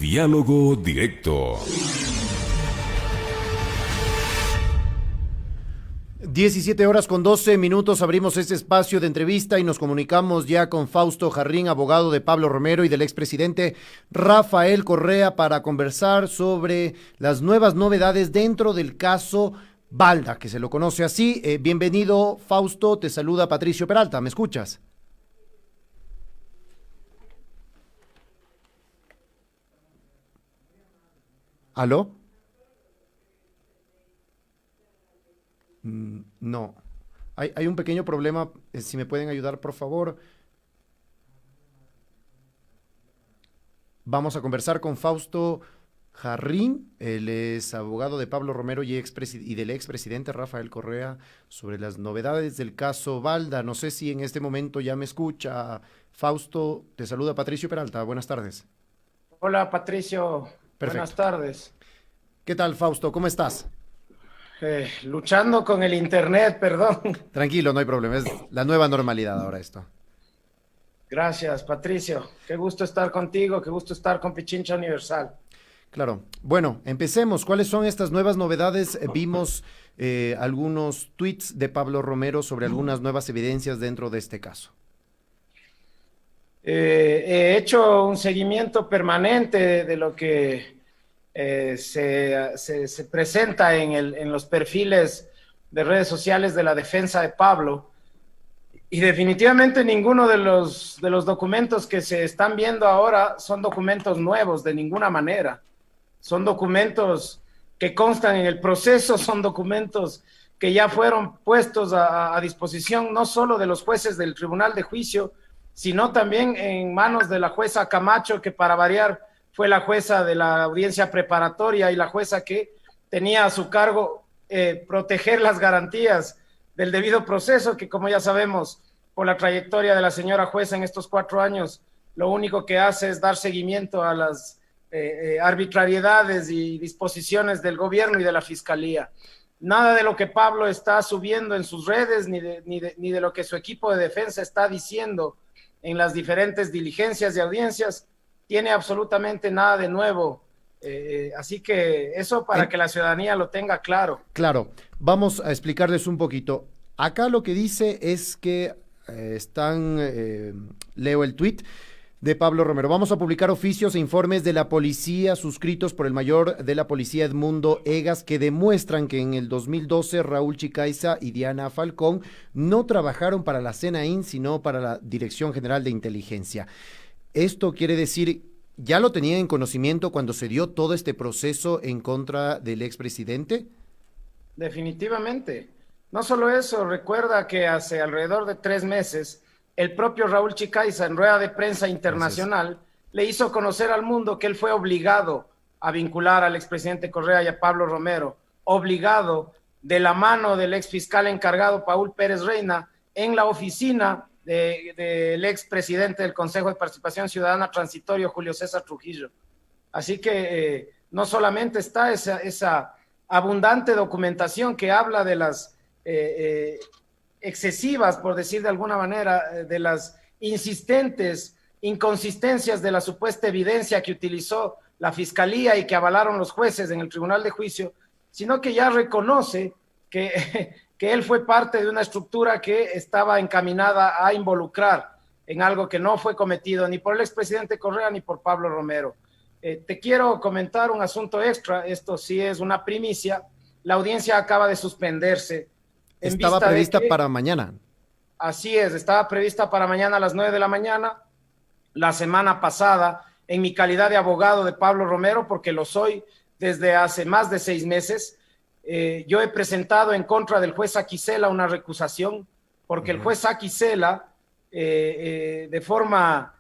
Diálogo Directo. 17:12, abrimos este espacio de entrevista y nos comunicamos ya con Fausto Jarrín, abogado de Pablo Romero y del expresidente Rafael Correa, para conversar sobre las nuevas novedades dentro del caso Balda, que se lo conoce así. Bienvenido, Fausto, te saluda Patricio Peralta, ¿me escuchas? ¿Aló? No. Hay un pequeño problema, si me pueden ayudar, por favor. Vamos a conversar con Fausto Jarrín, él es abogado de Pablo Romero y del expresidente Rafael Correa sobre las novedades del caso Balda. No sé si en este momento ya me escucha. Fausto, te saluda Patricio Peralta. Buenas tardes. Hola Patricio, buenas Perfecto. tardes. ¿Qué tal, Fausto? ¿Cómo estás? Luchando con el internet, perdón. Tranquilo, no hay problema. Es la nueva normalidad ahora esto. Gracias Patricio, qué gusto estar contigo, qué gusto estar con Pichincha Universal. Claro. Bueno, empecemos. ¿Cuáles son estas nuevas novedades? Vimos algunos tweets de Pablo Romero sobre algunas nuevas evidencias dentro de este caso. He hecho un seguimiento permanente de lo que se presenta en los perfiles de redes sociales de la defensa de Pablo, y definitivamente ninguno de los documentos que se están viendo ahora son documentos nuevos de ninguna manera. Son documentos que constan en el proceso, son documentos que ya fueron puestos a disposición no solo de los jueces del Tribunal de Juicio, sino también en manos de la jueza Camacho, que para variar fue la jueza de la audiencia preparatoria y la jueza que tenía a su cargo proteger las garantías del debido proceso, que como ya sabemos por la trayectoria de la señora jueza en estos 4 años, lo único que hace es dar seguimiento a las arbitrariedades y disposiciones del gobierno y de la fiscalía. Nada de lo que Pablo está subiendo en sus redes, ni de lo que su equipo de defensa está diciendo en las diferentes diligencias y audiencias, tiene absolutamente nada de nuevo. Así que eso para que la ciudadanía lo tenga claro. Claro, vamos a explicarles un poquito. Acá lo que dice es que leo el tuit de Pablo Romero. Vamos a publicar oficios e informes de la policía suscritos por el mayor de la policía Edmundo Egas que demuestran que en el 2012 Raúl Chicaiza y Diana Falcón no trabajaron para la CNAIN, sino para la Dirección General de Inteligencia. Esto quiere decir, ¿ya lo tenían en conocimiento cuando se dio todo este proceso en contra del expresidente? Definitivamente. No solo eso, recuerda que hace alrededor de 3 meses el propio Raúl Chicaiza, en rueda de prensa internacional, le hizo conocer al mundo que él fue obligado a vincular al expresidente Correa y a Pablo Romero, obligado de la mano del ex fiscal encargado Paul Pérez Reina en la oficina del expresidente del Consejo de Participación Ciudadana transitorio, Julio César Trujillo. Así que no solamente está esa abundante documentación que habla de las excesivas, por decir de alguna manera, de las insistentes inconsistencias de la supuesta evidencia que utilizó la fiscalía y que avalaron los jueces en el Tribunal de Juicio, sino que ya reconoce que él fue parte de una estructura que estaba encaminada a involucrar en algo que no fue cometido ni por el expresidente Correa ni por Pablo Romero. Te quiero comentar un asunto extra, esto sí es una primicia. La audiencia acaba de suspenderse. Estaba prevista para mañana. Así es, estaba prevista para mañana a las 9 de la mañana. La semana pasada, en mi calidad de abogado de Pablo Romero, porque lo soy desde hace más de 6 meses, yo he presentado en contra del juez Aquisela una recusación, porque el juez Aquisela, de forma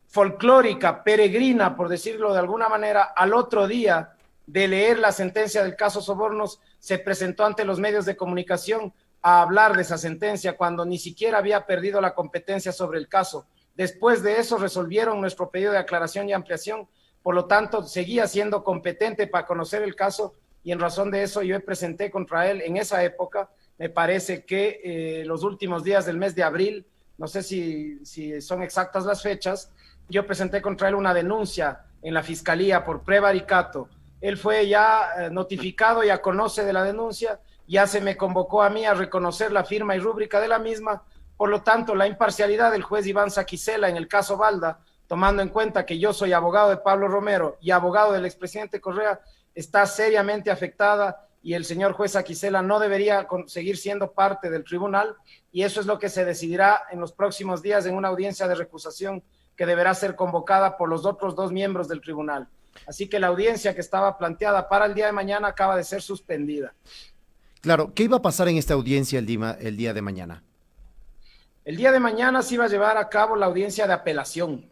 folclórica, peregrina, por decirlo de alguna manera, al otro día de leer la sentencia del caso Sobornos, se presentó ante los medios de comunicación a hablar de esa sentencia cuando ni siquiera había perdido la competencia sobre el caso. Después de eso resolvieron nuestro pedido de aclaración y ampliación, por lo tanto seguía siendo competente para conocer el caso y en razón de eso yo presenté contra él en esa época, me parece que los últimos días del mes de abril, no sé si son exactas las fechas, yo presenté contra él una denuncia en la fiscalía por prevaricato. Él fue ya notificado, ya conoce de la denuncia, ya se me convocó a mí a reconocer la firma y rúbrica de la misma. Por lo tanto, la imparcialidad del juez Iván Saquicela en el caso Balda, tomando en cuenta que yo soy abogado de Pablo Romero y abogado del expresidente Correa, está seriamente afectada, y el señor juez Saquicela no debería seguir siendo parte del tribunal, y eso es lo que se decidirá en los próximos días en una audiencia de recusación que deberá ser convocada por los otros 2 miembros del tribunal. Así que la audiencia que estaba planteada para el día de mañana acaba de ser suspendida. Claro, ¿qué iba a pasar en esta audiencia el día de mañana? El día de mañana se iba a llevar a cabo la audiencia de apelación.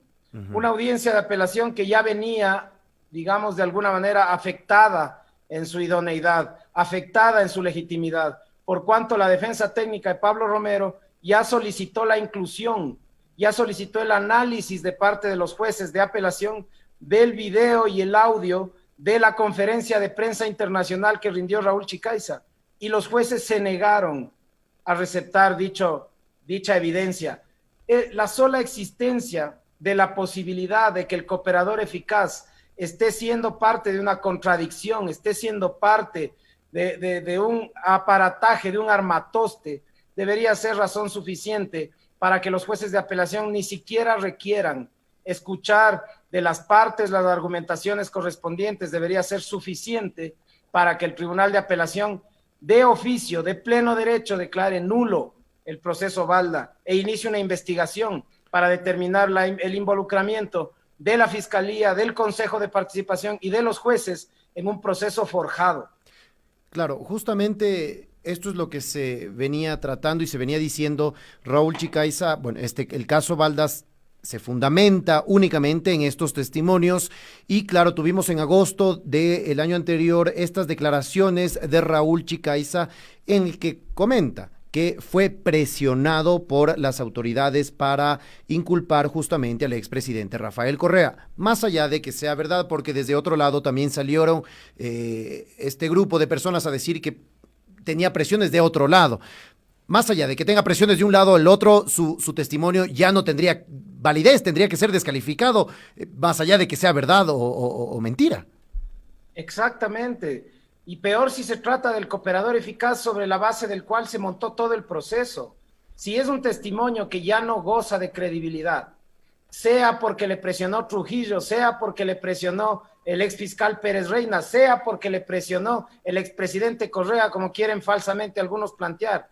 Una audiencia de apelación que ya venía, digamos, de alguna manera afectada en su idoneidad, afectada en su legitimidad, por cuanto la defensa técnica de Pablo Romero ya solicitó la inclusión, ya solicitó el análisis de parte de los jueces de apelación del video y el audio de la conferencia de prensa internacional que rindió Raúl Chicaiza, y los jueces se negaron a receptar dicha evidencia. La sola existencia de la posibilidad de que el cooperador eficaz esté siendo parte de una contradicción, esté siendo parte de un aparataje, de un armatoste, debería ser razón suficiente para que los jueces de apelación ni siquiera requieran escuchar de las partes las argumentaciones correspondientes. Debería ser suficiente para que el Tribunal de Apelación de oficio, de pleno derecho, declare nulo el proceso Balda e inicie una investigación para determinar el involucramiento de la Fiscalía, del Consejo de Participación y de los jueces en un proceso forjado. Claro, justamente esto es lo que se venía tratando y se venía diciendo. Raúl Chicaiza, bueno, el caso Baldas se fundamenta únicamente en estos testimonios, y claro, tuvimos en agosto del año anterior estas declaraciones de Raúl Chicaiza en el que comenta que fue presionado por las autoridades para inculpar justamente al expresidente Rafael Correa, más allá de que sea verdad, porque desde otro lado también salieron este grupo de personas a decir que tenía presiones de otro lado. Más allá de que tenga presiones de un lado o el otro, su testimonio ya no tendría validez, tendría que ser descalificado, más allá de que sea verdad o mentira. Exactamente. Y peor si se trata del cooperador eficaz sobre la base del cual se montó todo el proceso. Si es un testimonio que ya no goza de credibilidad, sea porque le presionó Trujillo, sea porque le presionó el exfiscal Pérez Reina, sea porque le presionó el expresidente Correa, como quieren falsamente algunos plantear,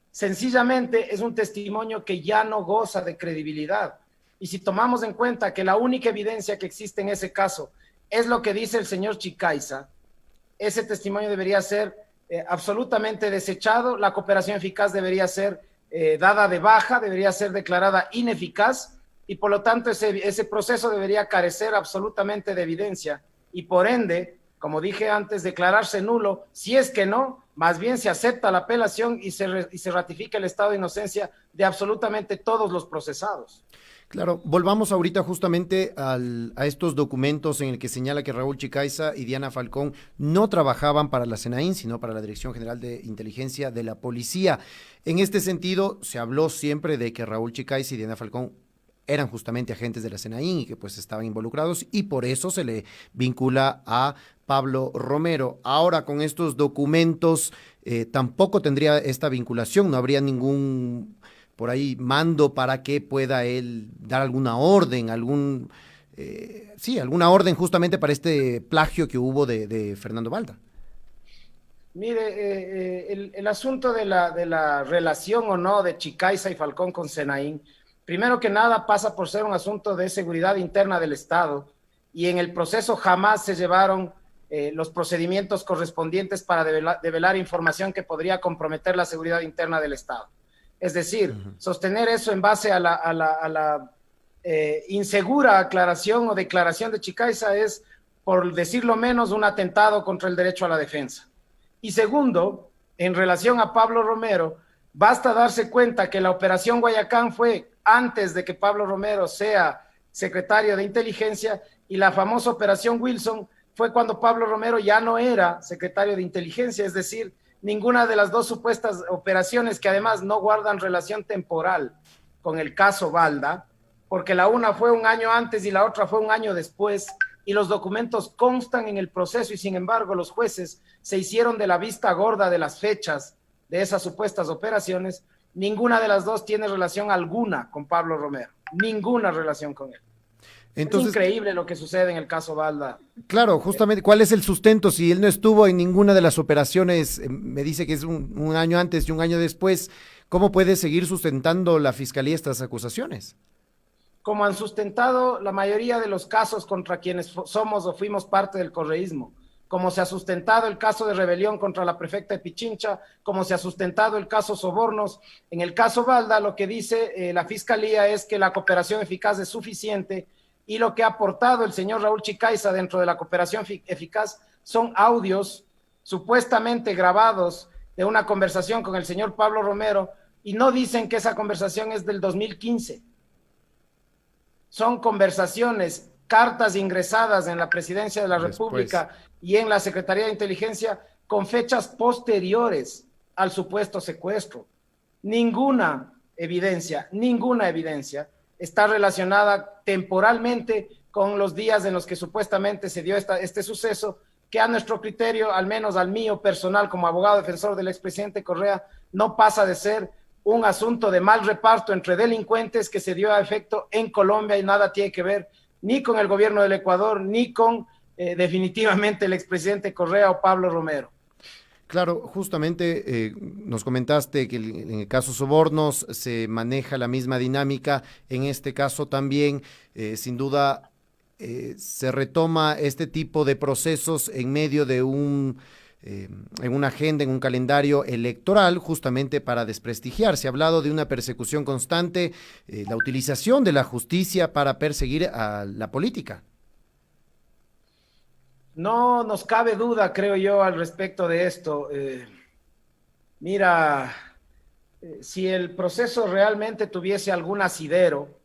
sencillamente es un testimonio que ya no goza de credibilidad. Y si tomamos en cuenta que la única evidencia que existe en ese caso es lo que dice el señor Chicaiza, ese testimonio debería ser absolutamente desechado. La cooperación eficaz debería ser dada de baja, debería ser declarada ineficaz, y por lo tanto ese proceso debería carecer absolutamente de evidencia, y por ende, como dije antes, declararse nulo. Si es que no, más bien se acepta la apelación y se ratifica el estado de inocencia de absolutamente todos los procesados. Claro, volvamos ahorita justamente a estos documentos en el que señala que Raúl Chicaiza y Diana Falcón no trabajaban para la SENAIN, sino para la Dirección General de Inteligencia de la Policía. En este sentido, se habló siempre de que Raúl Chicaiza y Diana Falcón eran justamente agentes de la SENAIN y que pues estaban involucrados, y por eso se le vincula a Pablo Romero. Ahora, con estos documentos tampoco tendría esta vinculación, no habría ningún por ahí mando para que pueda él dar alguna orden, alguna orden justamente para este plagio que hubo de Fernando Balda. Mire, el asunto de la relación o no de Chicaiza y Falcón con SENAIN, primero que nada pasa por ser un asunto de seguridad interna del Estado, y en el proceso jamás se llevaron los procedimientos correspondientes para develar información que podría comprometer la seguridad interna del Estado. Es decir, sostener eso en base a la insegura aclaración o declaración de Chicaiza es, por decirlo menos, un atentado contra el derecho a la defensa. Y segundo, en relación a Pablo Romero, basta darse cuenta que la operación Guayacán fue antes de que Pablo Romero sea secretario de Inteligencia, y la famosa operación Wilson fue cuando Pablo Romero ya no era secretario de Inteligencia. Es decir, ninguna de las dos supuestas operaciones, que además no guardan relación temporal con el caso Balda, porque la una fue un año antes y la otra fue un año después, y los documentos constan en el proceso y sin embargo los jueces se hicieron de la vista gorda de las fechas de esas supuestas operaciones, ninguna de las dos tiene relación alguna con Pablo Romero, ninguna relación con él. Entonces, es increíble lo que sucede en el caso Balda. Claro, justamente, ¿cuál es el sustento? Si él no estuvo en ninguna de las operaciones, me dice que es un año antes y un año después, ¿cómo puede seguir sustentando la Fiscalía estas acusaciones? Como han sustentado la mayoría de los casos contra quienes somos o fuimos parte del correísmo, como se ha sustentado el caso de rebelión contra la prefecta de Pichincha, como se ha sustentado el caso Sobornos. En el caso Balda, lo que dice la Fiscalía es que la cooperación eficaz es suficiente y lo que ha aportado el señor Raúl Chicaiza dentro de la cooperación eficaz son audios supuestamente grabados de una conversación con el señor Pablo Romero y no dicen que esa conversación es del 2015. Son conversaciones, cartas ingresadas en la Presidencia de la República y en la Secretaría de Inteligencia con fechas posteriores al supuesto secuestro. Ninguna evidencia está relacionada temporalmente con los días en los que supuestamente se dio este suceso, que a nuestro criterio, al menos al mío personal como abogado defensor del expresidente Correa, no pasa de ser un asunto de mal reparto entre delincuentes que se dio a efecto en Colombia y nada tiene que ver ni con el gobierno del Ecuador, ni con definitivamente el expresidente Correa o Pablo Romero. Claro, justamente nos comentaste que en el caso Sobornos se maneja la misma dinámica, en este caso también, sin duda, se retoma este tipo de procesos en medio de en una agenda, en un calendario electoral, justamente para desprestigiar. Se ha hablado de una persecución constante, la utilización de la justicia para perseguir a la política. No nos cabe duda, creo yo, al respecto de esto. Mira, si el proceso realmente tuviese algún asidero,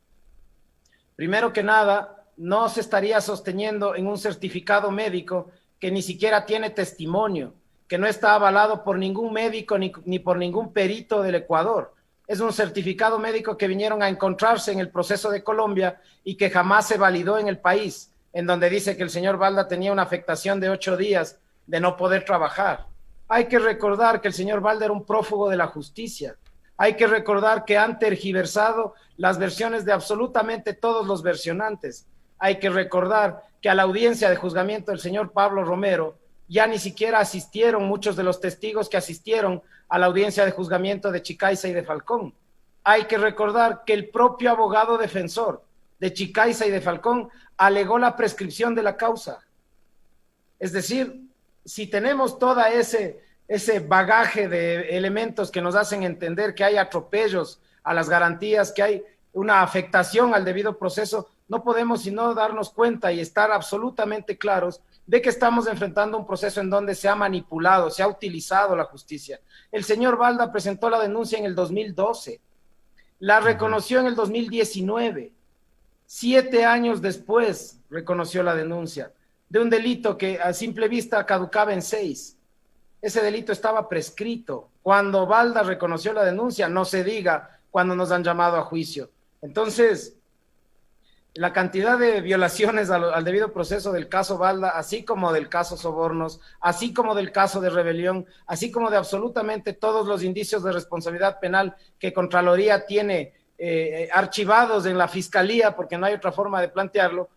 primero que nada, no se estaría sosteniendo en un certificado médico que ni siquiera tiene testimonio, que no está avalado por ningún médico ni por ningún perito del Ecuador. Es un certificado médico que vinieron a encontrarse en el proceso de Colombia y que jamás se validó en el país, en donde dice que el señor Balda tenía una afectación de 8 días de no poder trabajar. Hay que recordar que el señor Balda era un prófugo de la justicia. Hay que recordar que han tergiversado las versiones de absolutamente todos los versionantes. Hay que recordar que a la audiencia de juzgamiento del señor Pablo Romero ya ni siquiera asistieron muchos de los testigos que asistieron a la audiencia de juzgamiento de Chicaiza y de Falcón. Hay que recordar que el propio abogado defensor de Chicaiza y de Falcón alegó la prescripción de la causa. Es decir, si tenemos toda ese bagaje de elementos que nos hacen entender que hay atropellos a las garantías, que hay una afectación al debido proceso, no podemos sino darnos cuenta y estar absolutamente claros de que estamos enfrentando un proceso en donde se ha manipulado, se ha utilizado la justicia. El señor Balda presentó la denuncia en el 2012, la reconoció en el 2019, 7 años después reconoció la denuncia de un delito que a simple vista caducaba en 6. Ese delito estaba prescrito cuando Balda reconoció la denuncia, no se diga cuando nos han llamado a juicio. Entonces, la cantidad de violaciones al debido proceso del caso Balda, así como del caso Sobornos, así como del caso de rebelión, así como de absolutamente todos los indicios de responsabilidad penal que Contraloría tiene archivados en la Fiscalía, porque no hay otra forma de plantearlo,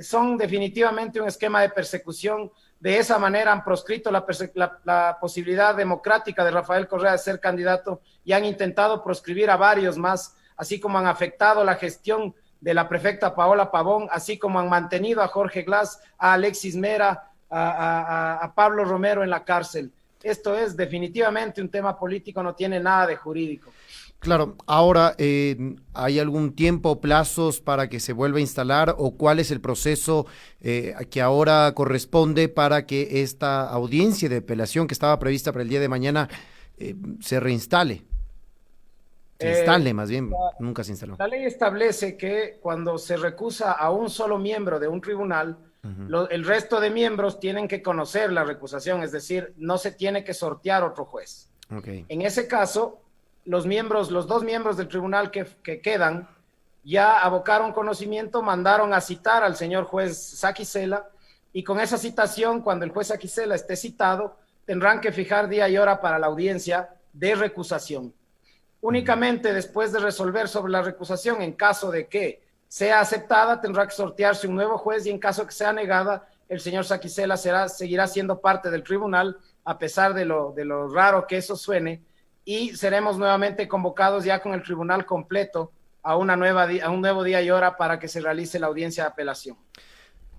son definitivamente un esquema de persecución. De esa manera han proscrito la posibilidad democrática de Rafael Correa de ser candidato y han intentado proscribir a varios más, así como han afectado la gestión de la prefecta Paola Pavón, así como han mantenido a Jorge Glass, a Alexis Mera, a Pablo Romero en la cárcel. Esto es definitivamente un tema político, no tiene nada de jurídico. Claro, ahora, ¿hay algún tiempo o plazos para que se vuelva a instalar o cuál es el proceso que ahora corresponde para que esta audiencia de apelación que estaba prevista para el día de mañana se reinstale? Se instale, más bien, nunca se instaló. La ley establece que cuando se recusa a un solo miembro de un tribunal, el resto de miembros tienen que conocer la recusación, es decir, no se tiene que sortear otro juez. Okay. En ese caso, los 2 miembros del tribunal que quedan ya abocaron conocimiento, mandaron a citar al señor juez Saquicela, y con esa citación, cuando el juez Saquicela esté citado, tendrán que fijar día y hora para la audiencia de recusación. Únicamente después de resolver sobre la recusación, en caso de que sea aceptada, tendrá que sortearse un nuevo juez, y en caso que sea negada, el señor Saquicela seguirá siendo parte del tribunal, a pesar de lo raro que eso suene, y seremos nuevamente convocados ya con el tribunal completo a un nuevo día y hora para que se realice la audiencia de apelación.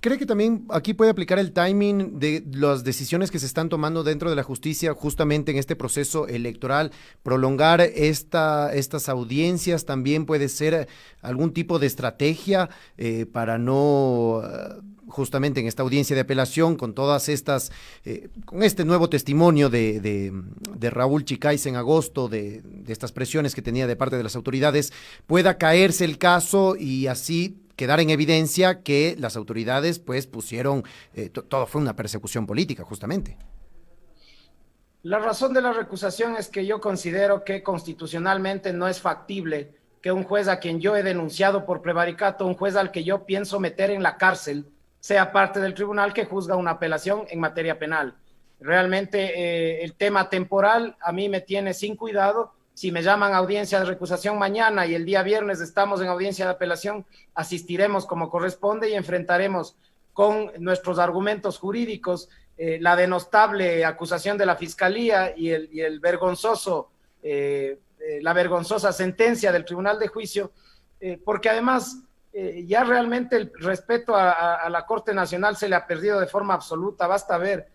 ¿Cree que también aquí puede aplicar el timing de las decisiones que se están tomando dentro de la justicia justamente en este proceso electoral? Prolongar estas audiencias también puede ser algún tipo de estrategia para no, justamente en esta audiencia de apelación, con todas estas, con este nuevo testimonio de Raúl Chicaiza en agosto, de estas presiones que tenía de parte de las autoridades, pueda caerse el caso y así quedar en evidencia que las autoridades pues pusieron, todo fue una persecución política justamente? La razón de la recusación es que yo considero que constitucionalmente no es factible que un juez a quien yo he denunciado por prevaricato, un juez al que yo pienso meter en la cárcel, sea parte del tribunal que juzga una apelación en materia penal. Realmente el tema temporal a mí me tiene sin cuidado. Si me llaman a audiencia de recusación mañana y el día viernes estamos en audiencia de apelación, asistiremos como corresponde y enfrentaremos con nuestros argumentos jurídicos la denostable acusación de la Fiscalía y la vergonzosa sentencia del Tribunal de Juicio, porque además ya realmente el respeto a la Corte Nacional se le ha perdido de forma absoluta. Basta ver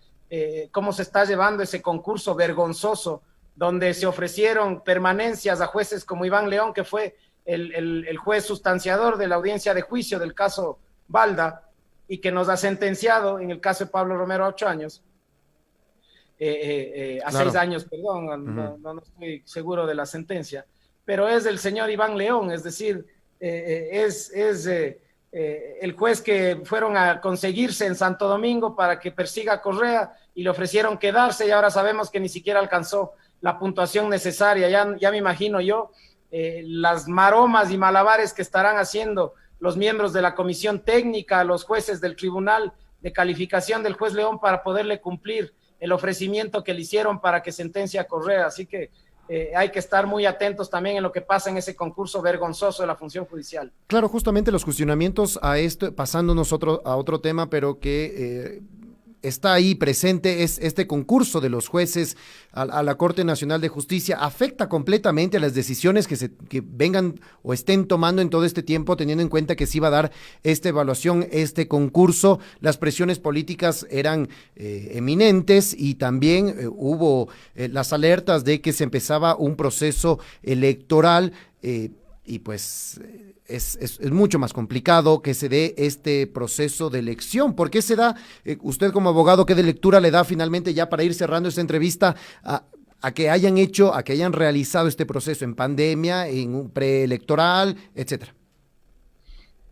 cómo se está llevando ese concurso vergonzoso, donde se ofrecieron permanencias a jueces como Iván León, que fue el juez sustanciador de la audiencia de juicio del caso Balda, y que nos ha sentenciado en el caso de Pablo Romero a 8 años, a Claro. 6 años, perdón, no estoy seguro de la sentencia, pero es el señor Iván León, es decir, el juez que fueron a conseguirse en Santo Domingo para que persiga a Correa y le ofrecieron quedarse, y ahora sabemos que ni siquiera alcanzó la puntuación necesaria. Ya me imagino yo las maromas y malabares que estarán haciendo los miembros de la comisión técnica, los jueces del tribunal de calificación del juez León para poderle cumplir el ofrecimiento que le hicieron para que sentencie a Correa. Así que hay que estar muy atentos también en lo que pasa en ese concurso vergonzoso de la función judicial. Claro, justamente los cuestionamientos a esto, pasándonos a otro tema, pero que está ahí presente, es este concurso de los jueces a la Corte Nacional de Justicia. ¿Afecta completamente a las decisiones que vengan o estén tomando en todo este tiempo, teniendo en cuenta que se iba a dar esta evaluación, este concurso? Las presiones políticas eran eminentes y también hubo las alertas de que se empezaba un proceso electoral y pues es mucho más complicado que se dé este proceso de elección. ¿Por qué se da, usted como abogado, qué de lectura le da finalmente, ya para ir cerrando esta entrevista, a que hayan realizado este proceso en pandemia, en un preelectoral, etcétera?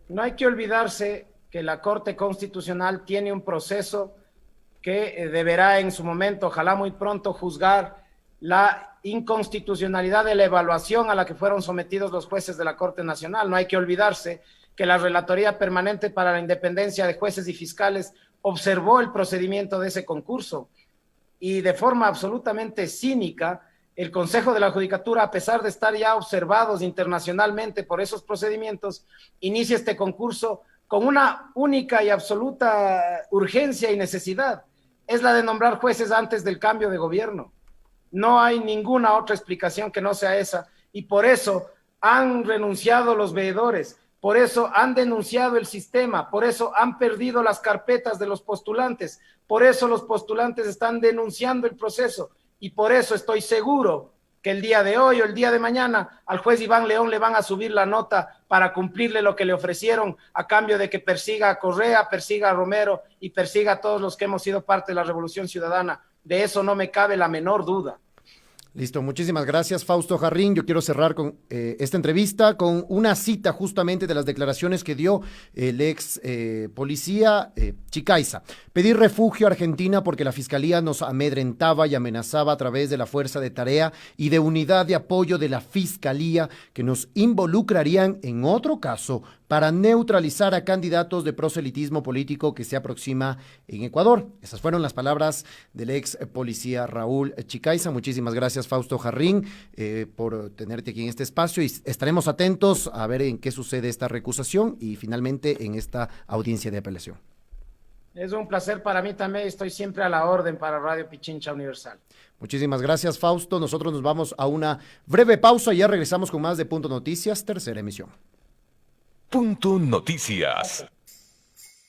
No hay que olvidarse que la Corte Constitucional tiene un proceso que deberá en su momento, ojalá muy pronto, juzgar la inconstitucionalidad de la evaluación a la que fueron sometidos los jueces de la Corte Nacional. No hay que olvidarse que la Relatoría Permanente para la Independencia de Jueces y Fiscales observó el procedimiento de ese concurso y de forma absolutamente cínica, el Consejo de la Judicatura, a pesar de estar ya observados internacionalmente por esos procedimientos, inicia este concurso con una única y absoluta urgencia y necesidad, es la de nombrar jueces antes del cambio de gobierno. No hay ninguna otra explicación que no sea esa, y por eso han renunciado los veedores, por eso han denunciado el sistema, por eso han perdido las carpetas de los postulantes, por eso los postulantes están denunciando el proceso, y por eso estoy seguro que el día de hoy o el día de mañana al juez Iván León le van a subir la nota para cumplirle lo que le ofrecieron a cambio de que persiga a Correa, persiga a Romero y persiga a todos los que hemos sido parte de la Revolución Ciudadana. De eso no me cabe la menor duda. Listo, muchísimas gracias, Fausto Jarrín. Yo quiero cerrar con esta entrevista con una cita justamente de las declaraciones que dio el ex policía Chicaiza. Pedir refugio a Argentina porque la Fiscalía nos amedrentaba y amenazaba a través de la fuerza de tarea y de unidad de apoyo de la Fiscalía que nos involucrarían en otro caso para neutralizar a candidatos de proselitismo político que se aproxima en Ecuador. Esas fueron las palabras del ex policía Raúl Chicaiza. Muchísimas gracias, Fausto Jarrín, por tenerte aquí en este espacio y estaremos atentos a ver en qué sucede esta recusación y finalmente en esta audiencia de apelación. Es un placer para mí también, estoy siempre a la orden para Radio Pichincha Universal. Muchísimas gracias, Fausto. Nosotros nos vamos a una breve pausa y ya regresamos con más de Punto Noticias, tercera emisión. Punto Noticias.